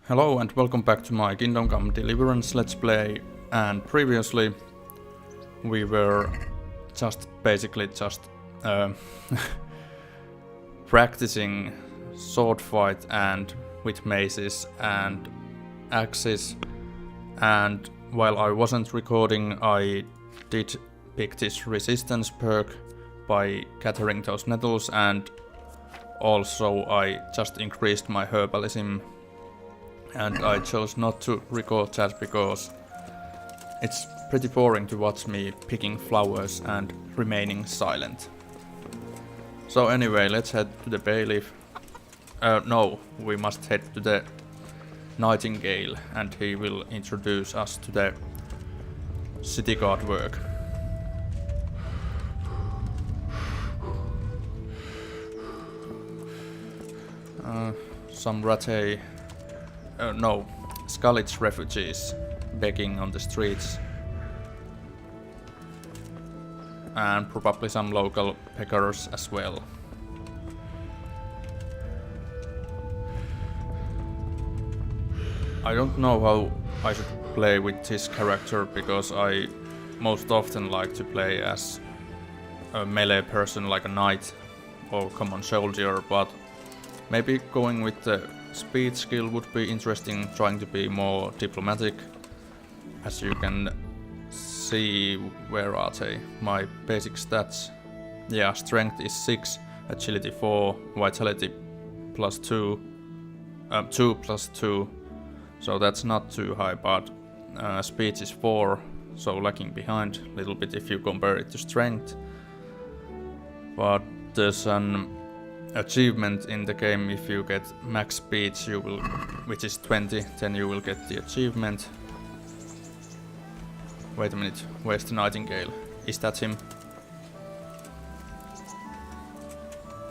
Hello and welcome back to my Kingdom Come Deliverance Let's Play, and previously we were basically just practicing sword fight and with maces and axes, and while I wasn't recording I did pick this resistance perk by gathering those nettles, and also I just increased my herbalism. And I chose not to record that because it's pretty boring to watch me picking flowers and remaining silent. So anyway, let's head to the bailiff. No, we must head to the Nightingale and he will introduce us to the city guard work. Some Ratay... no, Skalitz refugees begging on the streets, and probably some local beggars as well. I don't know how I should play with this character because I most often like to play as a melee person like a knight or common soldier, but maybe going with the speed skill would be interesting, trying to be more diplomatic. As you can see, where are they? My basic stats. Yeah, strength is 6, agility 4, vitality plus 2, 2 plus 2, so that's not too high, but speed is 4, so lagging behind a little bit if you compare it to strength. But there's an achievement in the game. If you get max speed, you will, which is 20, then you will get the achievement. Wait a minute, where's the Nightingale? Is that him?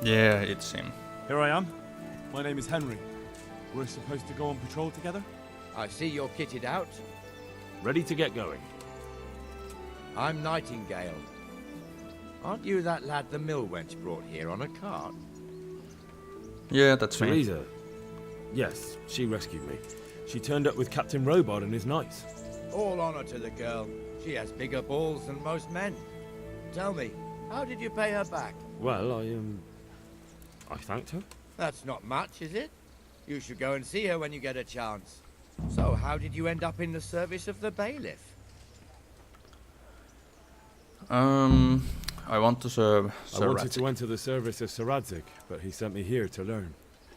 Yeah, it's him. Here I am. My name is Henry. We're supposed to go on patrol together? I see you're kitted out. Ready to get going. I'm Nightingale. Aren't you that lad the mill wench brought here on a cart? Yeah, that's me. Teresa. Yes, she rescued me. She turned up with Captain Robot and his knights. All honor to the girl. She has bigger balls than most men. Tell me, how did you pay her back? Well, I thanked her. That's not much, is it? You should go and see her when you get a chance. So, how did you end up in the service of the bailiff? I want to serve Sir I wanted Ratzik. to enter the service of Sir Radzik, but he sent me here to learn.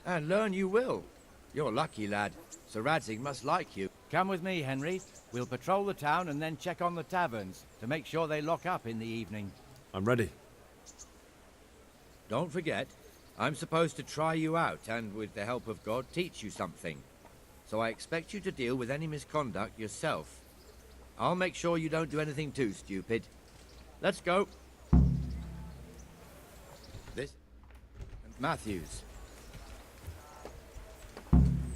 And learn you will. You're lucky, lad. Sir Radzig must like you. Come with me, Henry. We'll patrol the town and then check on the taverns to make sure they lock up in the evening. I'm ready. Don't forget, I'm supposed to try you out and, with the help of God, teach you something. So I expect you to deal with any misconduct yourself. I'll make sure you don't do anything too stupid. Let's go. This and Matthews.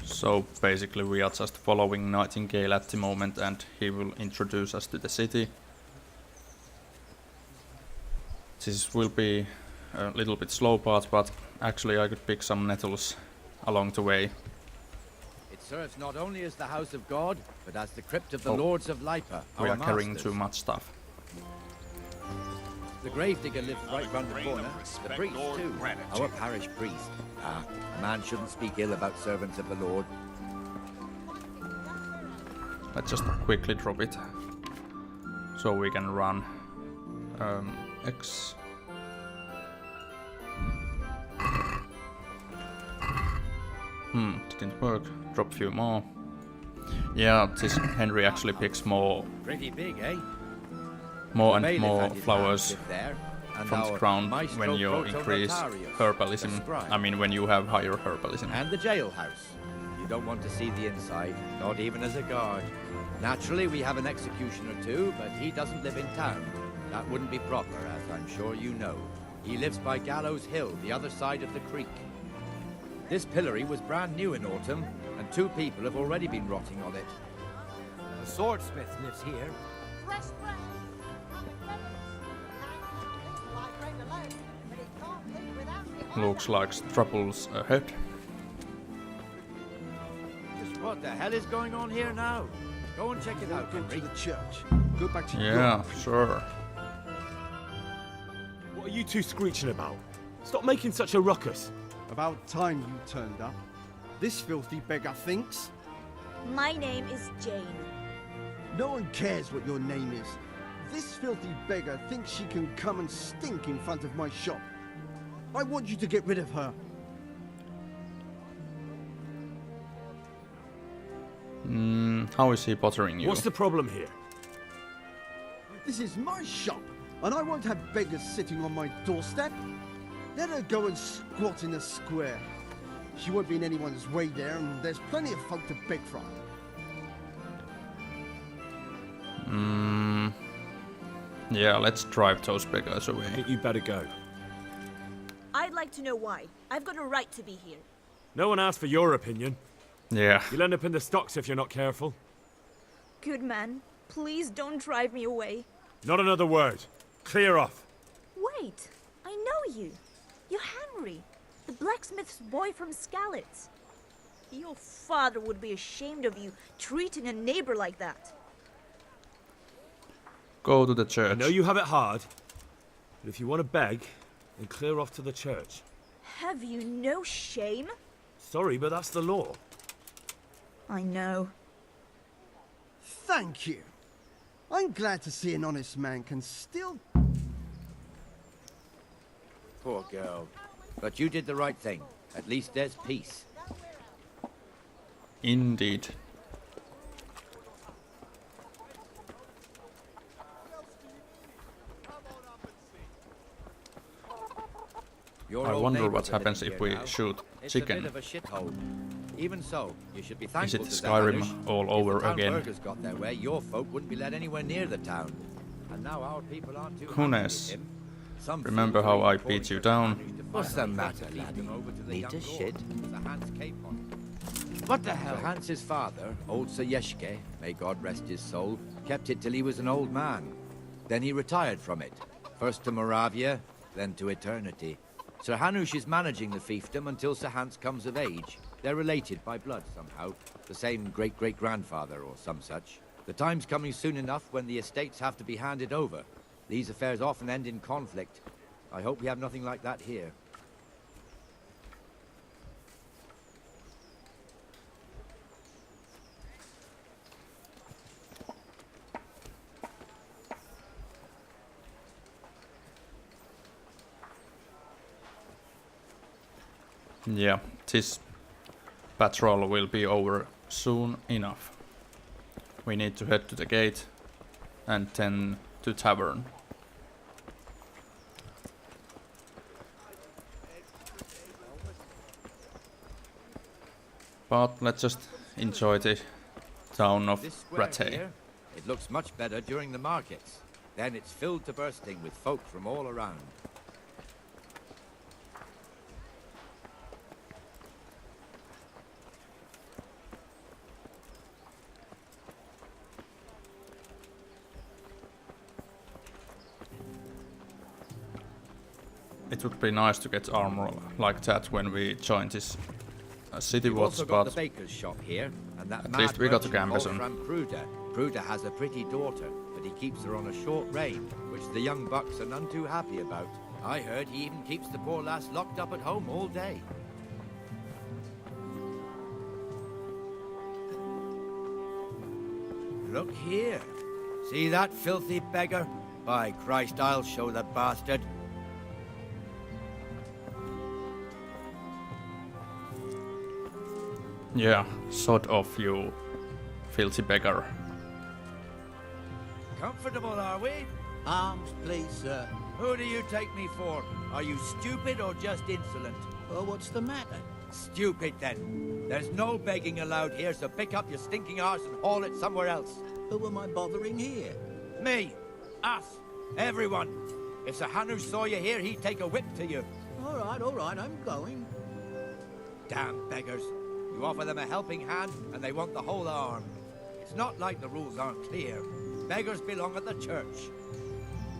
So basically we are just following Nightingale at the moment and he will introduce us to the city. This will be a little bit slow part, but actually I could pick some nettles along the way. It serves not only as the house of God, but as the crypt of the lords of Lipa, We our are carrying masters. too much stuff. The gravedigger lives right round the corner. The priest, too. Our parish priest. Ah, a man shouldn't speak ill about servants of the Lord. Let's just quickly drop it so we can run. X. Didn't work. Drop few more. Yeah, this Henry actually picks more Pretty big, eh? and Bailiff more had his flowers hand there, and from the our ground maestro when you increase protonotarius, herbalism. the scribe. I mean, when you have higher herbalism. And the jailhouse. You don't want to see the inside, not even as a guard. Naturally, we have an executioner too, but he doesn't live in town. That wouldn't be proper, as I'm sure you know. He lives by Gallows Hill, the other side of the creek. This pillory was brand new in autumn, and 2 people have already been rotting on it. The swordsmith lives here. Fresh bread. Like bread alone, but it can't live without it. Looks like troubles ahead. Just What the hell is going on here now? Go and check it out, Go to Henry. the church. Go back to Yeah, sure. What are you two screeching about? Stop making such a ruckus. About time you turned up. This filthy beggar thinks. My name is Jane. No one cares what your name is. This filthy beggar thinks she can come and stink in front of my shop. I want you to get rid of her. How is he bothering you? What's the problem here? This is my shop, and I won't have beggars sitting on my doorstep. Let her go and squat in the square. She won't be in anyone's way there, and there's plenty of folk to beg from. Yeah, let's drive those beggars I away. think you better go. I'd like to know why. I've got a right to be here. No one asked for your opinion. Yeah. You'll end up in the stocks if you're not careful. Good man, please don't drive me away. Not another word. Clear off. Wait, I know you. You're Henry, the blacksmith's boy from Skalitz. Your father would be ashamed of you treating a neighbor like that. Go to the I church. know you have it hard, but if you want to beg, then clear off to the church. Have you no shame? Sorry, but that's the law. I know. Thank you. I'm glad to see an honest man can still... Poor girl. But you did the right thing. At least there's peace. Indeed. Your I old wonder neighbors what are happens living if here we now. shoot It's a chicken. bit of a shithole. Even so, you should be Is thankful it to Skyrim Zahanush. all If over the town again? burghers got their way, your folk wouldn't be let anywhere near the town. And now our people aren't too happy Kunes, with him. Some remember fools how are I even beat you calling down? for Zahanush to What's fight the matter, and lead laddie? them over to the Need young to lord, shit? with Zahan's cape on. What the hell? Hans's father, old Sir Yeshke, may God rest his soul, kept it till he was an old man. Then he retired from it, first to Moravia, then to eternity. Sir Hanush is managing the fiefdom until Sir Hans comes of age. They're related by blood somehow, the same great-great-grandfather or some such. The time's coming soon enough when the estates have to be handed over. These affairs often end in conflict. I hope we have nothing like that here. Yeah, this patrol will be over soon enough. We need to head to the gate and then to tavern. But let's just enjoy the town of This square Ratay. here, it looks much better during the markets. Then it's filled to bursting with folk from all around. It would be nice to get armor like that when we join this city We've watch, also got but the baker's shop here, and that At mad least we got to merchant Gambison. Wolfram Pruda. Pruda has a pretty daughter, but he keeps her on a short rein, which the young bucks are none too happy about. I heard he even keeps the poor lass locked up at home all day. Look here. See that filthy beggar? By Christ, I'll show the bastard. yeah, sod off, you filthy beggar. Comfortable, are we? Arms, please, sir. Who do you take me for? Are you stupid or just insolent? Well, what's the matter? Stupid, then. There's no begging allowed here, so pick up your stinking arse and haul it somewhere else. Who am I bothering here? Me. Us. Everyone. If Sir Hanush saw you here, he'd take a whip to you. All right, I'm going. Damn beggars. You offer them a helping hand, and they want the whole arm. It's not like the rules aren't clear. Beggars belong at the church.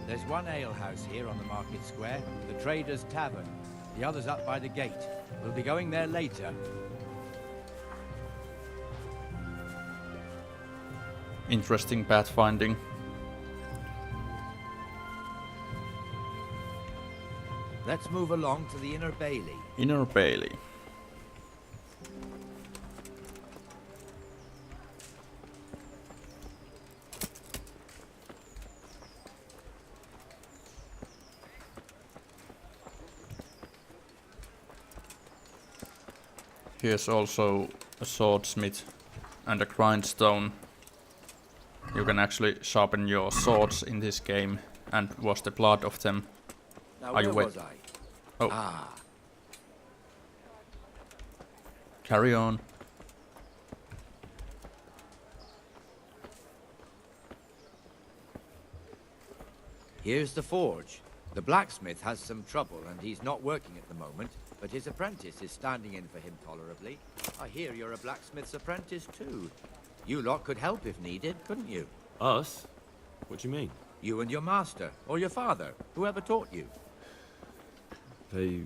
There's one alehouse here on the market square, the Trader's Tavern. The other's up by the gate. We'll be going there later. interesting pathfinding. Let's move along to the Inner Bailey. Inner Bailey. Here's also a swordsmith and a grindstone. You can actually sharpen your swords in this game and wash the blood of them. Now, Are you where wet? was I? Oh. Ah, Carry on. here's the forge. The blacksmith has some trouble and he's not working at the moment, but his apprentice is standing in for him tolerably. I hear you're a blacksmith's apprentice too. You lot could help if needed, couldn't you? Us? What do you mean? You and your master, or your father, whoever taught you. They...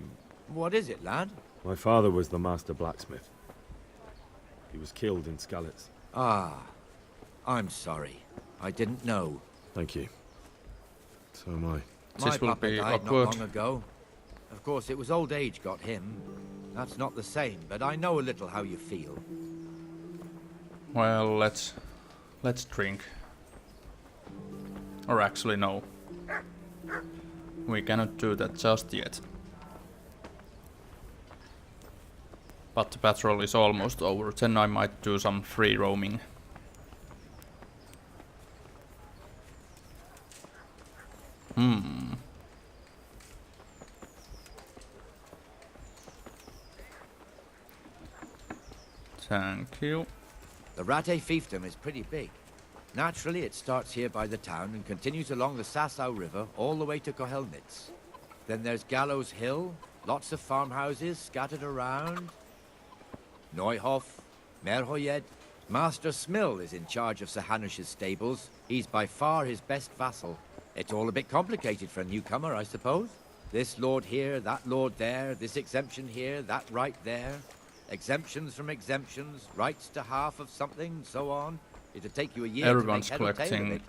What is it, lad? My father was the master blacksmith. He was killed in Skalitz. Ah, I'm sorry. I didn't know. Thank you. So am I. My This will papa be died awkward. not long ago. Of course, it was old age got him. That's not the same, but I know a little how you feel. Well, let's drink. Or actually, no. We cannot do that just yet. But the patrol is almost over, then I might do some free roaming. Thank you. The Rate fiefdom is pretty big. Naturally, it starts here by the town and continues along the Sasau River all the way to Kohelnitz. Then there's Gallows Hill, lots of farmhouses scattered around. Neuhof, Merhoyed. Master Smill is in charge of Sir Hanush's stables. He's by far his best vassal. It's all a bit complicated for a newcomer, I suppose. This lord here, that lord there, this exemption here, that right there. Exemptions from exemptions, rights to half of something, so on. It'd take you a year Everyone's to make head or tail of collecting it.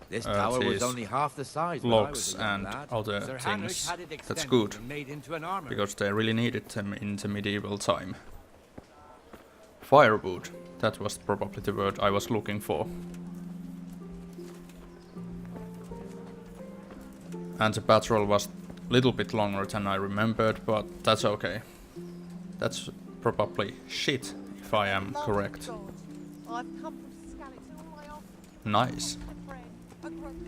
This tower was these only half the size when I was logs a young and lad. other Sir things. Heinrich had it That's extended good, and made into an armor. because they really needed them in the medieval time. Firewood, that was probably the word I was looking for. And the patrol was a little bit longer than I remembered, but that's okay. That's probably shit, if I am Lord correct. God, I've come from Skalitz and all I ask is Nice. a friend, a brother.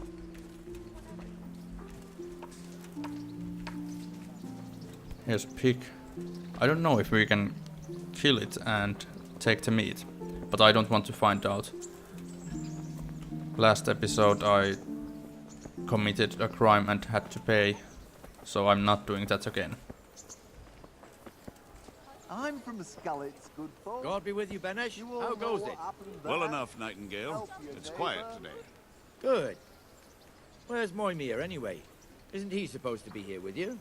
Here's a pig. I don't know if we can kill it and take the meat, but I don't want to find out. Last episode I committed a crime and had to pay, so I'm not doing that again. I'm from Skalitz, good folk. God be with you, Benesh. You all How know goes what it? happened Well there? enough, Nightingale. Help your It's quiet neighbour. today. Good. Where's Moimir, anyway? Isn't he supposed to be here with you?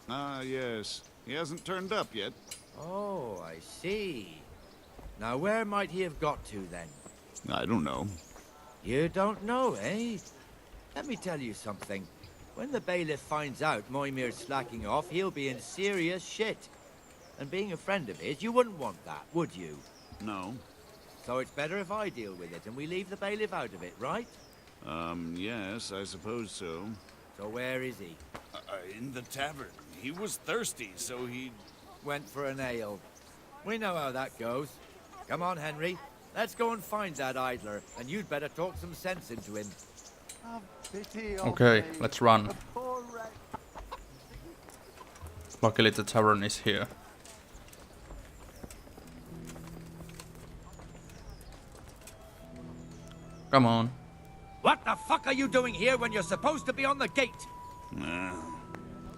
Ah, yes. He hasn't turned up yet. Oh, I see. Now, where might he have got to, then? I don't know. You don't know, eh? Let me tell you something. When the bailiff finds out Moimir's slacking off, he'll be in serious shit. And being a friend of his, you wouldn't want that, would you? No. So it's better if I deal with it and we leave the bailiff out of it, right? Yes, I suppose so. So where is he? In the tavern. He was thirsty, so he... Went for an ale. We know how that goes. Come on, Henry. Let's go and find that idler, and you'd better talk some sense into him. Have pity on Okay, me, let's run. a poor wretch. Luckily the tavern is here. Come on. What the fuck are you doing here when you're supposed to be on the gate?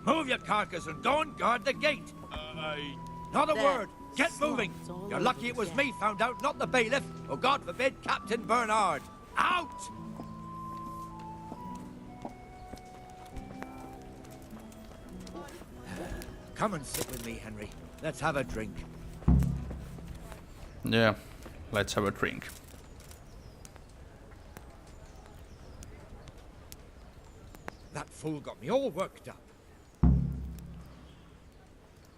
Move your carcass and go and guard the gate. Not a word. Get moving. You're lucky it was me found out, not the bailiff. Or God forbid, Captain Bernard. Out! Come and sit with me, Henry. Let's have a drink. Yeah, let's have a drink. fool got me all worked up.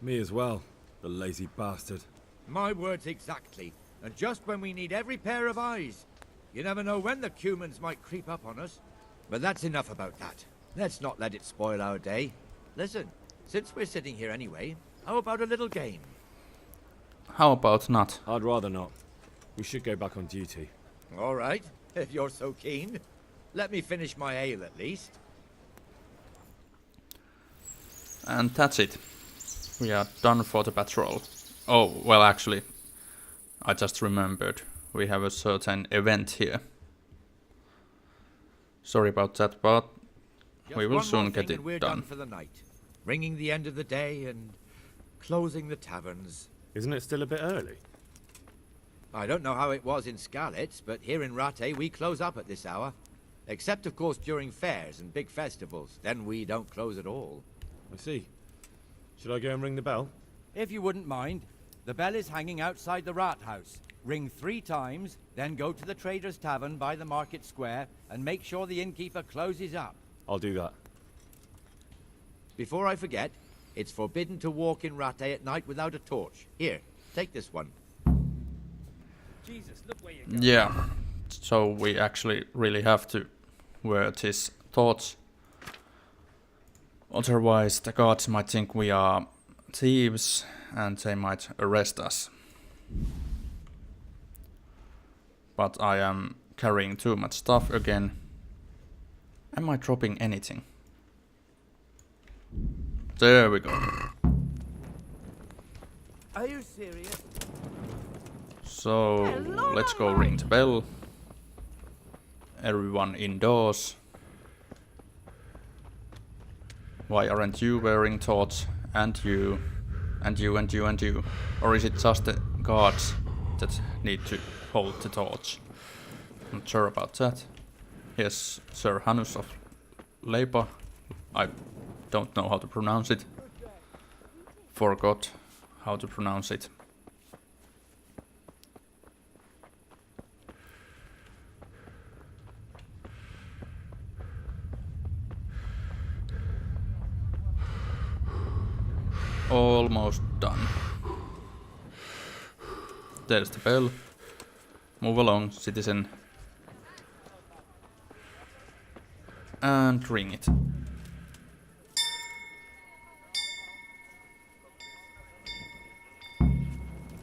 Me as well, the lazy bastard. My words exactly. And just when we need every pair of eyes. You never know when the Cumans might creep up on us. But that's enough about that. Let's not let it spoil our day. Listen, since we're sitting here anyway, how about a little game? How about not? I'd rather not. We should go back on duty. All right, if you're so keen. Let me finish my ale at least. And that's it. We are done for the patrol. Oh, well, actually, I just remembered. We have a certain event here. Sorry about that, but we will soon get it we're done for the night. Ringing the end of the day and closing the taverns. Isn't it still a bit early? I don't know how it was in Skalitz, but here in Rattay we close up at this hour. Except, of course, during fairs and big festivals. Then we don't close at all. I see. Should I go and ring the bell? If you wouldn't mind, the bell is hanging outside the rat house. Ring 3 times, then go to the Trader's Tavern by the market square and make sure the innkeeper closes up. I'll do that. Before I forget, it's forbidden to walk in Rattay at night without a torch. Here, take this one. Jesus, look where you're going. Yeah, so we actually really have to wear these torch. Otherwise, the guards might think we are thieves and they might arrest us. But I am carrying too much stuff again. Am I dropping anything? There we go. Are you serious? So, let's go ring the bell. Everyone indoors. Why aren't you wearing torch? And you. And you, and you, and you. Or is it just the guards that need to hold the torch? I'm not sure about that. Here's Sir Hanus of Leipa. I don't know how to pronounce it. Forgot how to pronounce it. Almost done. There's the bell. Move along, citizen. And ring it.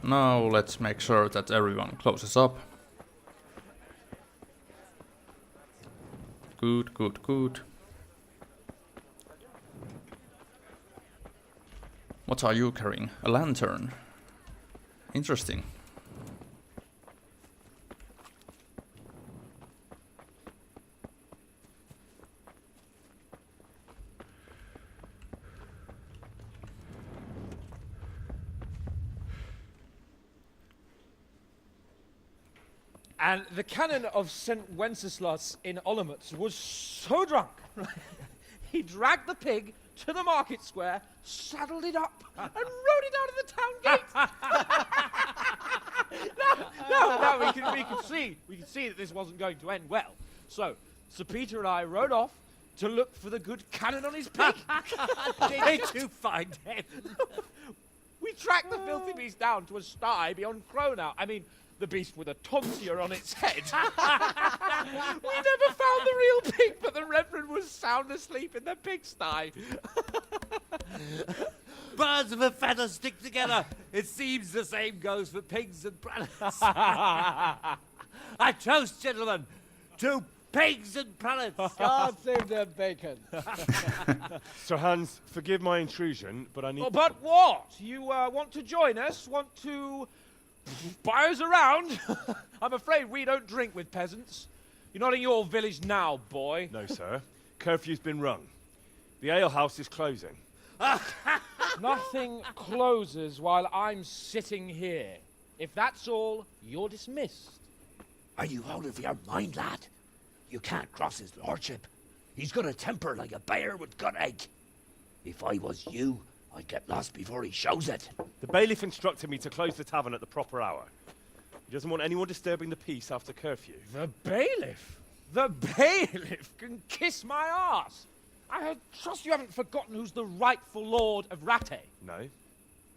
Now let's make sure that everyone closes up. Good, good, good. What are you carrying? A lantern. Interesting. And the canon of St. Wenceslas in Olomouc was so drunk, he dragged the pig to the market square, saddled it up, and rode it out of the town gate. No, we can see that this wasn't going to end well. So, Sir Peter and I rode off to look for the good canon on his pig. Did you find him? We tracked the filthy beast down to a sty beyond Cronau. I mean, the beast with a tonsure on its head. We never found the real pig, but the Reverend was sound asleep in the pigsty. Birds of a feather stick together. It seems the same goes for pigs and prelates. I toast, gentlemen, to pigs and prelates. God save their bacon. Sir Hans, forgive my intrusion, but I need... Oh, but what? You want to join us? Want to buy us around? I'm afraid we don't drink with peasants. You're not in your village now, boy. No, sir. Curfew's been rung. The alehouse is closing. Nothing closes while I'm sitting here. If that's all, you're dismissed. Are you out of your mind, lad? You can't cross his lordship. He's got a temper like a bear with gut ache. If I was you, I'd get lost before he shows it. The bailiff instructed me to close the tavern at the proper hour. He doesn't want anyone disturbing the peace after curfew. The bailiff? The bailiff can kiss my arse. I trust you haven't forgotten who's the rightful lord of Rattay. No,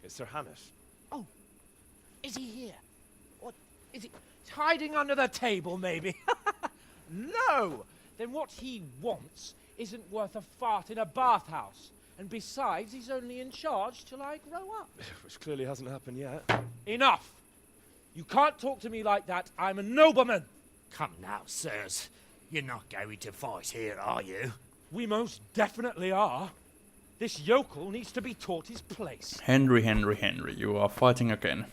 it's Sir Hannes. Oh, is he here? What is he hiding under the table, maybe? No! Then what he wants isn't worth a fart in a bathhouse. And besides, he's only in charge till I grow up. Which clearly hasn't happened yet. Enough! You can't talk to me like that. I'm a nobleman. Come now, sirs. You're not going to fight here, are you? We most definitely are. This yokel needs to be taught his place. Henry, you are fighting again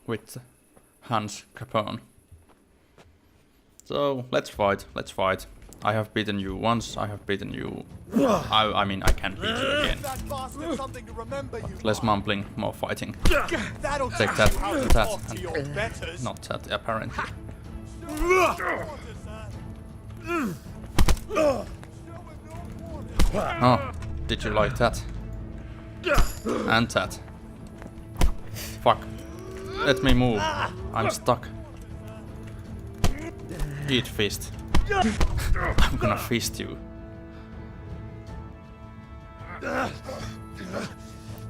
with Hans Capone. So, let's fight. I have beaten you once, I have beaten you... I mean, I can beat you again. Less mumbling, more fighting. Take that, and not that, apparently. Oh, did you like that? And that. Fuck. Let me move. I'm stuck. Eat fist. I'm gonna fist you.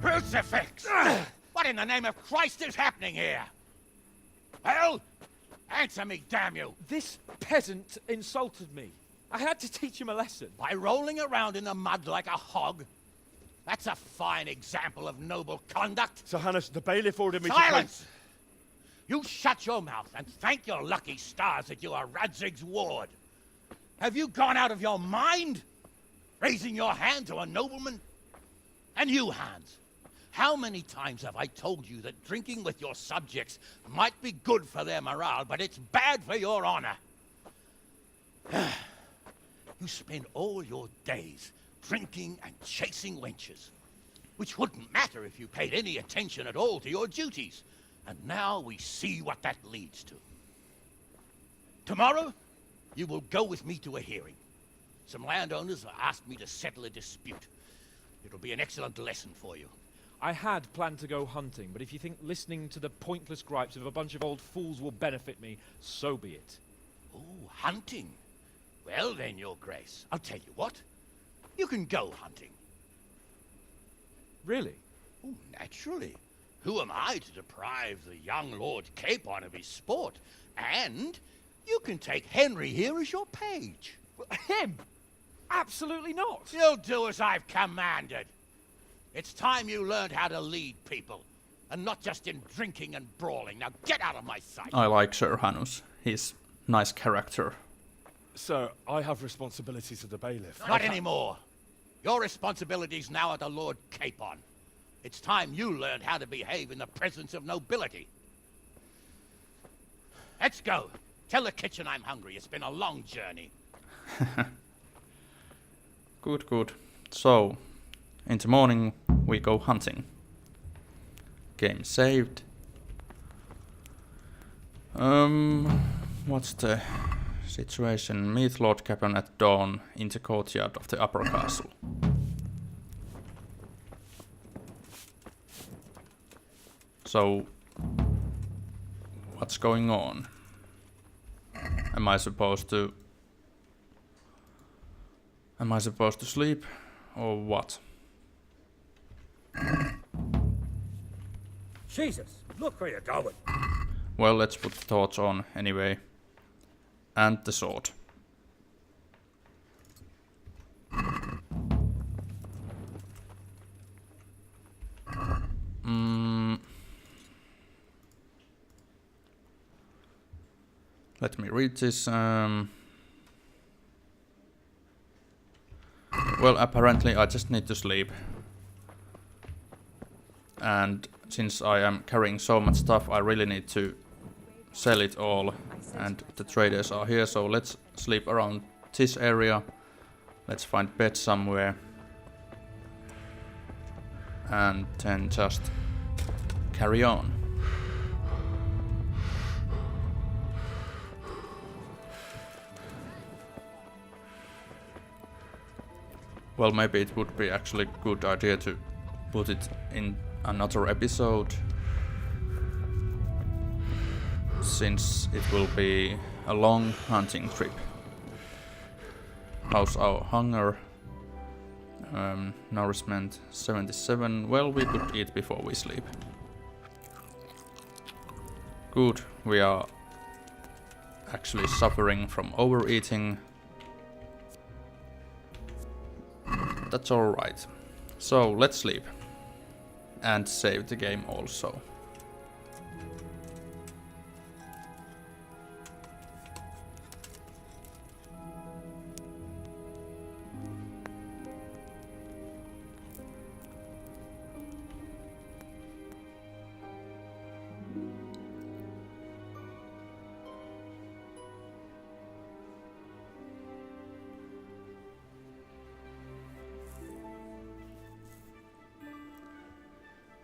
Crucifix! What in the name of Christ is happening here? Well, answer me, damn you! This peasant insulted me. I had to teach him a lesson. By rolling around in the mud like a hog? That's a fine example of noble conduct. Sir Hannes, the bailiff ordered me to... Silence! You shut your mouth and thank your lucky stars that you are Radzig's ward. Have you gone out of your mind? Raising your hand to a nobleman? And you, Hans, how many times have I told you that drinking with your subjects might be good for their morale, but it's bad for your honor? You spend all your days drinking and chasing wenches, which wouldn't matter if you paid any attention at all to your duties. And now we see what that leads to. Tomorrow, you will go with me to a hearing. Some landowners have asked me to settle a dispute. It'll be an excellent lesson for you. I had planned to go hunting, but if you think listening to the pointless gripes of a bunch of old fools will benefit me, so be it. Oh, hunting? Well then, Your Grace, I'll tell you what. You can go hunting. Really? Oh, naturally. Who am I to deprive the young Lord Capon of his sport? And you can take Henry here as your page. Him? Absolutely not. You'll do as I've commanded. It's time you learned how to lead people, and not just in drinking and brawling. Now get out of my sight. I like Sir Hanus. He's nice character. Sir, I have responsibilities of the bailiff. Not anymore. Your responsibilities now are the Lord Capon. It's time you learned how to behave in the presence of nobility. Let's go. Tell the kitchen I'm hungry. It's been a long journey. Good. So, in the morning we go hunting. Game saved. What's the situation? Meet Lord Capon at dawn in the courtyard of the upper castle. So, what's going on? Am I supposed to sleep or what? Jesus, look where you're going. Well, let's put the torch on anyway. And the sword. Let me read this. Well, apparently I just need to sleep. And since I am carrying so much stuff, I really need to sell it all. And the traders are here, so let's sleep around this area. Let's find bed somewhere. And then just carry on. Well, maybe it would be actually a good idea to put it in another episode, since it will be a long hunting trip. How's our hunger? Nourishment 77. Well, we could eat before we sleep. Good, we are actually suffering from overeating. That's alright. So let's sleep. And save the game also.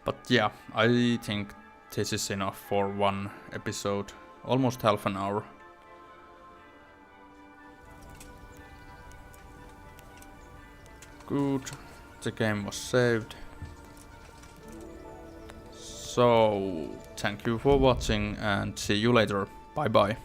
But yeah, I think this is enough for one episode. Almost half an hour. Good. The game was saved. So, thank you for watching and see you later. Bye bye.